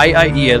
IIEL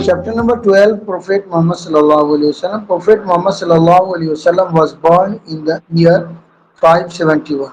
Chapter number 12, Prophet Muhammad sallallahu alaihi wasallam. Prophet Muhammad sallallahu alaihi wasallam was born in the year 571.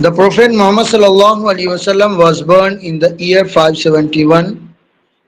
The Prophet Muhammad sallallahu alaihi wasallam was born in the year 571.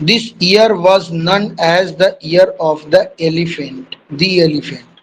This year was known as the year of the elephant, the elephant.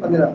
15।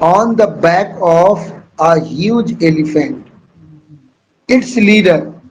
on the back of a huge elephant. Its leader,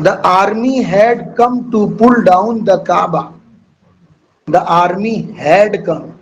The army had come to pull down the Kaaba. The army had come,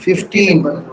15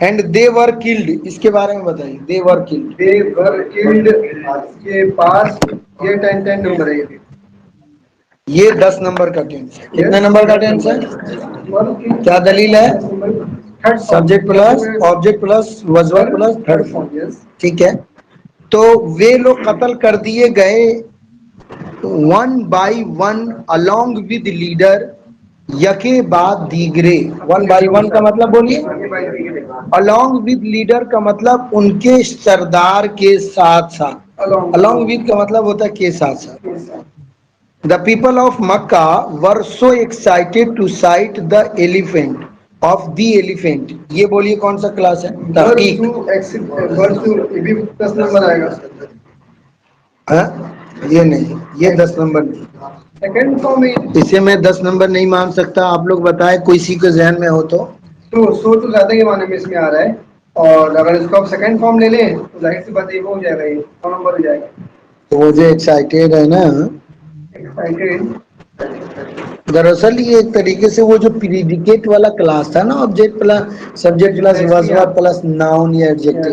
and they were killed, اس کے بارے میں بتائیے. They were killed. they were killed. یہ پاس یہ 10 number ہے. یہ 10 number کا ٹینس ہے. کتنے نمبر کا ٹینس ہے؟ کیا دلیل ہے؟ Subject plus object plus was were plus third form. ٹھیک ہے. تو وہ لوگ قتل کر دیے گئے one by one along with leader, یکے بعد دیگرے. ون بائی ون کا مطلب بولیے. along with لیڈر کا مطلب ان کے سردار کے ساتھ ساتھ. along with کا مطلب ہوتا ہے کے ساتھ ساتھ. The people of Makkah were so excited to sight the elephant of the elephant. یہ بولیے کون سا کلاس ہے؟ تحقیق. ہاں؟ یہ نہیں، یہ 10 نمبر نہیں. سیکنڈ فارم اسے میں 10 نمبر نہیں مان سکتا. آپ لوگ بتائیں کوئی سی کے ذہن میں ہو تو. تو زیادہ کے معنی میں اس میں آ رہا ہے، اور اگر اس کو آپ سیکنڈ فارم لے لیں تو ظاہر سی بات ہے وہ ہو جائے گا، یہ 9 نمبر ہو جائے گا. تو وہ جو ایکسائٹیڈ ہے نا، دراصل یہ ایک طریقے سے وہ جو پریڈیکیٹ والا کلاس تھا نا، object plus subject plus was were plus noun یا ایڈجیکٹو،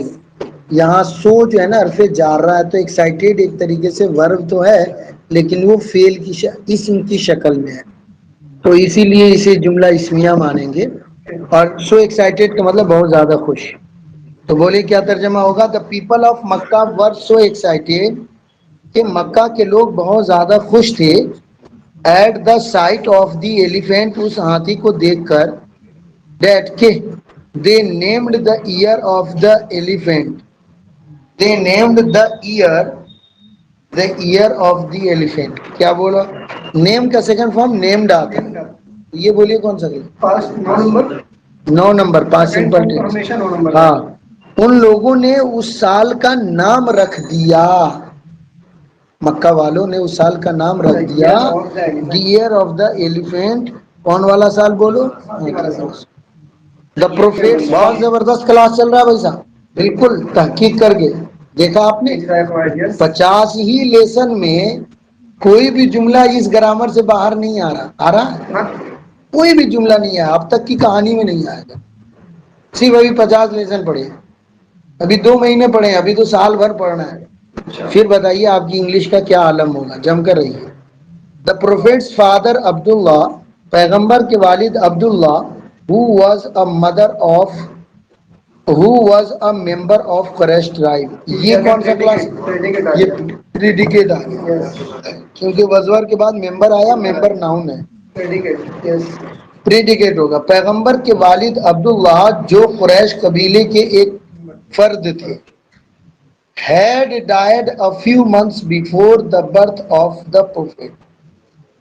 یہاں سو جو ہے نا حرف جار رہا ہے، تو ایکسائٹیڈ ایک طریقے سے ورب تو ہے لیکن وہ فعل کی اسم کی شکل میں ہے، تو اسی لیے اسے جملہ اسمیہ مانیں گے. اور سو ایکسائٹیڈ کا مطلب بہت زیادہ خوش. تو بولے کیا ترجمہ ہوگا؟ The people of Mecca were so excited, کہ مکہ کے لوگ بہت زیادہ خوش تھے. At the sight of the elephant, اس ہاتھی کو دیکھ کر. دیٹ کہ they named the year of the elephant. They named the year of the elephant. کیا بولا؟ نیم کا سیکنڈ فارم نیمڈ آتا ہے. یہ بولیے کون سا؟ پاس 9 نمبر. 9 نمبر پاس سمپل ٹینس. ہاں، ان لوگوں نے اس سال کا نام رکھ دیا، مکہ والوں نے اس سال کا نام رکھ دیا دی ایئر آف دا ایلیفینٹ. کون والا سال بولو؟ دا پروفیٹ. بہت زبردست کلاس چل رہا ہے بھائی صاحب، بالکل تحقیق کر کے دیکھا آپ نے. 50 ہی لیسن میں کوئی بھی جملہ اس گرامر سے باہر نہیں آ رہا. کوئی بھی جملہ نہیں ہے اب تک کی کہانی میں نہیں آئے گا. صرف ابھی 50 لیسن پڑھے، ابھی 2 مہینے پڑھے، ابھی تو سال بھر پڑھنا ہے. پھر بتائیے آپ کی انگلش کا کیا عالم ہوگا. جم کر رہیے. دا پروفیٹس فادر عبداللہ، پیغمبر کے والد Abdullah, who was a member of Quraysh tribe. یہ کون سا کلاس؟ یہ پریڈیکیٹ آ گیا، کیونکہ وزور کے بعد ممبر آیا، ممبر ناؤن ہے، پریڈیکیٹ ہوگا. پیغمبر کے والد عبداللہ جو قریش قبیلے کے ایک فرد تھے. had died a few months before the birth of the prophet.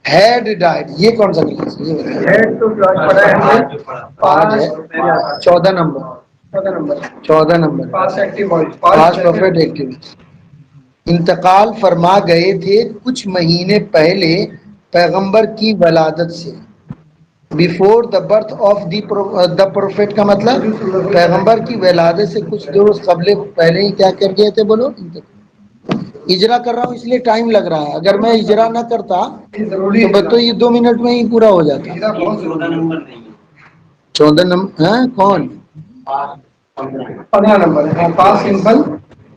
had died یہ کون سا کلاس ہے؟ ہیڈ تو کلاس پڑھا ہے ہم نے. پاس 14 نمبر پاس ایکٹیو پاس پرفیکٹ ایکٹیو. انتقال فرما گئے تھے کچھ مہینے پہلے پیغمبر کی ولادت سے. Before the birth of the prophet کا مطلب پیغمبر کی ولادت سے کچھ روز قبل پہلے ہی کیا کر گئے تھے بولو؟ اجرا کر رہا ہوں اس لیے ٹائم لگ رہا ہے. اگر میں اجرا نہ کرتا تو یہ 2 منٹ میں ہی پورا ہو جاتا. 14 نمبر ہاں کون؟ 15 نمبر ہے. پاس سمپل،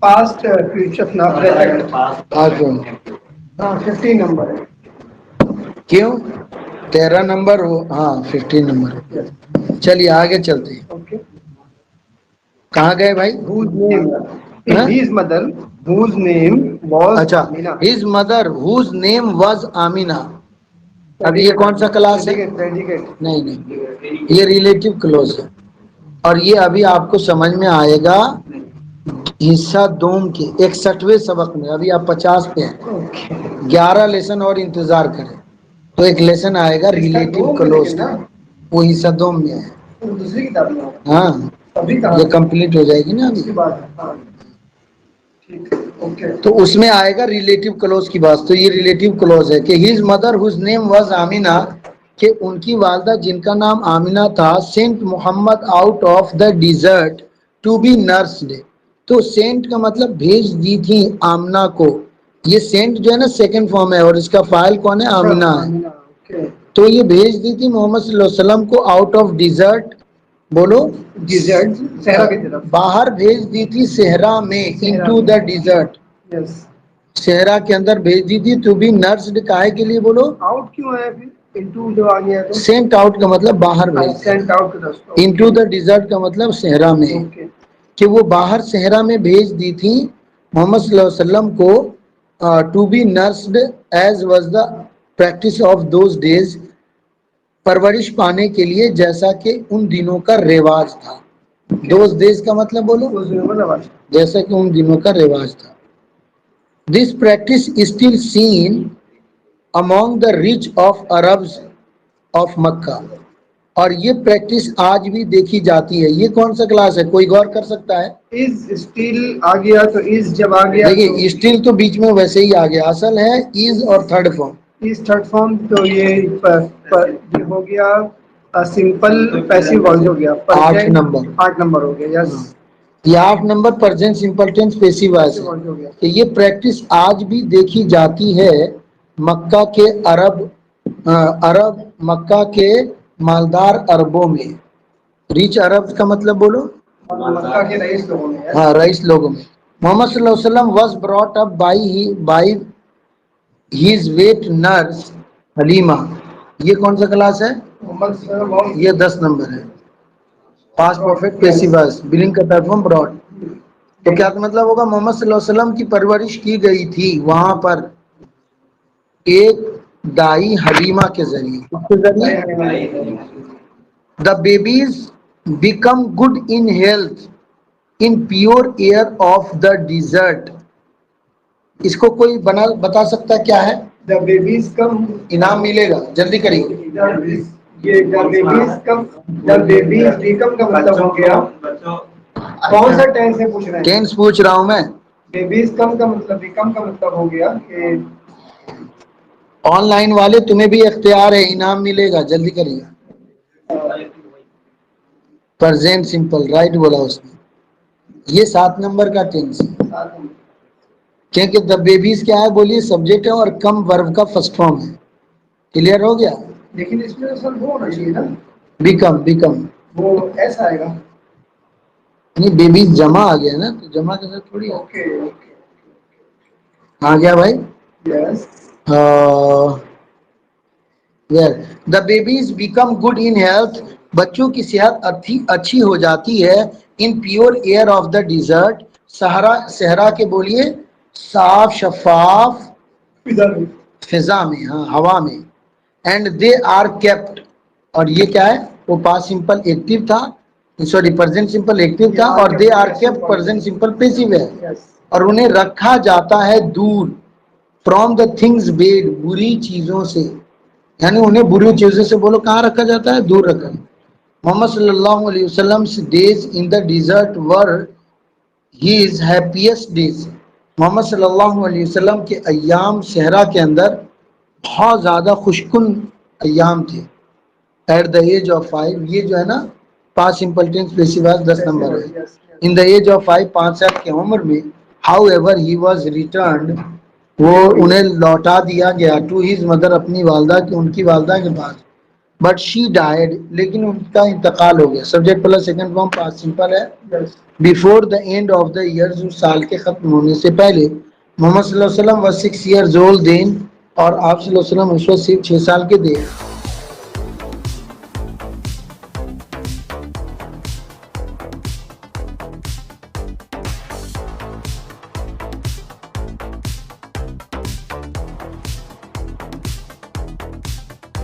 پاسٹ فیوچر نہ پریزنٹ. ہاں 15 نمبر ہے. کیوں 13 نمبر ہو؟ ہاں 15 نمبر. چلیے آگے چلتے ہیں. کہاں گئے بھائی؟ His mother whose name was اچھا، Amina. his mother whose name was Amina. اب یہ کون سا کلاس ہے؟ نہیں، یہ ریلیٹیو کلوز ہے، اور یہ ابھی آپ کو سمجھ میں آئے گا حصہ دوم کے 61ویں سبق میں. ابھی آپ 50 پہ ہیں، 11 لیسن اور انتظار کریں تو ایک لیسن آئے گا ریلیٹیو کلوز کا، وہ حصہ دوم میں ہے. دوسری کتاب میں ہاں یہ کمپلیٹ ہو جائے گی نا ابھی، تو اس میں آئے گا ریلیٹیو کلوز کی بات. تو یہ ریلیٹیو کلوز ہے کہ his mother whose name was Amina، کہ ان کی والدہ جن کا نام آمینہ تھا. sent Muhammad out of the desert to be nursed. تو سینٹ کا مطلب بھیج دی تھی آمنہ کو. یہ سینٹ جو ہے نا سیکنڈ فارم ہے، اور اس کا فاعل کون ہے؟ آمنہ ہے. تو یہ بھیج دی تھی محمد صلی اللہ علیہ وسلم کو آؤٹ آف ڈیزرٹ، بولو ڈیزرٹ صحرا کی طرف. باہر بھیج دی تھی صحرا میں انٹو دا ڈیزرٹ یس. صحرا کے اندر بھیج دی تھی تو بھی نرسڈ کاہے کے لیے بولو آؤٹ کیوں ہے پھر انٹو جو آ گیا تو سینٹ آؤٹ کا مطلب باہر بھیج سینٹ آؤٹ کا انٹو دا ڈیزرٹ کا مطلب صحرا میں اوکے. کہ وہ باہر صحرا میں بھیج دی تھی محمد صلی اللہ علیہ وسلم کو to be nursed as was the practice of those days پرورش پانے کے لیے جیسا کہ ان دنوں کا رواج تھا دوز ڈیز کا مطلب بولو جیسا کہ ان دنوں کا رواج تھا this practice still seen among the rich of Arabs of Mecca اور یہ پریکٹس آج بھی دیکھی جاتی ہے یہ کون سا کلاس ہے کوئی غور کر سکتا ہے از اسٹل آ گیا تو از جب آ گیا دیکھیے اسٹل تو بیچ میں ویسے ہی آ گیا اصل ہے از اور third form is third form تو یہ ہو گیا سمپل پیسو وائز ہو گیا 8 نمبر 8 نمبر ہو گیا یس یہ 8 number present simple tense passive voice ہے ہو گیا. کہ یہ پریکٹس آج بھی دیکھی جاتی ہے مکہ کے عرب مکہ کے مالدار عربوں میں ریچ عرب کا مطلب بولو مکہ کے رئیس لوگوں نے ہاں رئیس لوگوں میں محمد صلی اللہ علیہ وسلم was brought up by his wait nurse Halima یہ کون سا کلاس ہے محمد صلی اللہ علیہ وسلم یہ 10 نمبر ہے پاسٹ پرفیکٹ پیسیو وائس بلنگ کا پرفارم براٹ تو کیا مطلب ہوگا محمد صلی اللہ علیہ وسلم کی پرورش کی گئی تھی وہاں پر ایک دائی حلیمہ کے ذریعے the babies become good in health in pure air of the desert اس کو کوئی بتا سکتا ہے کیا ہے دا بیبیز کم انعام ملے گا جلدی کریے یہ دا بیبیز بیکم کا مطلب ہو گیا کون سا ٹینس ہے پوچھ رہے ہیں ٹینس پوچھ رہا ہوں میں بیبیز کم کا مطلب بیکم کا مطلب ہو گیا کہ آن لائن والے تمہیں بھی اختیار ہے انعام ملے گا جلدی کریے پرزینٹ سمپل رائٹ بولا اس نے یہ 7 نمبر کا ٹینس ہے کیونکہ دا بیبیز کیا ہے بولیے سبجیکٹ ہے اور کم ورب کا فرسٹ فارم ہے کلیئر ہو گیا لیکن اس میں اصل وہ ہونا چاہیے نا بیکم وہ ایسا آئے گا نہیں بیبیز جمع آ گیا نا تو جمع کے ساتھ تھوڑی اوکے آ گیا بھائی yes the babies become good in health بچوں کی صحت اچھی ہو جاتی ہے in pure air of the desert صحرا کے بولیے صاف شفاف فضا میں ہاں ہوا میں اینڈ دے آر کیپٹ اور یہ کیا ہے وہ پاسٹ سمپل ایکٹیو تھا سوری پرزینٹ سمپل ایکٹیو تھا اور they are kept present simple passive ہے اور انہیں رکھا جاتا ہے دور فرام دا تھنگز بیڈ بری چیزوں سے یعنی انہیں بری چیزوں سے بولو کہاں رکھا جاتا ہے دور رکھا محمد صلی اللہ علیہ وسلم days in the desert were his happiest days Muhammad صلی اللہ علیہ وسلم کے ایام صحرا کے اندر بہت زیادہ خوشکن ایام تھے ایٹ دا ایج آف 5 یہ جو ہے نا past simple tense passive voice 10 number ہے ان دا ایج آف 5 سال کی عمر میں how ever he was returned وہ انہیں لوٹا دیا گیا ٹو ہز مدر اپنی والدہ کی ان کی والدہ کے پاس بٹ شی ڈائڈ لیکن ان کا انتقال ہو گیا subject plus second form past simple ہے before the end of the year سال کے ختم ہونے سے پہلے محمد صلی اللہ علیہ وسلم was 6 years old then اور آپ صلی اللہ علیہ وسلم اس وقت صرف 6 سال کے تھے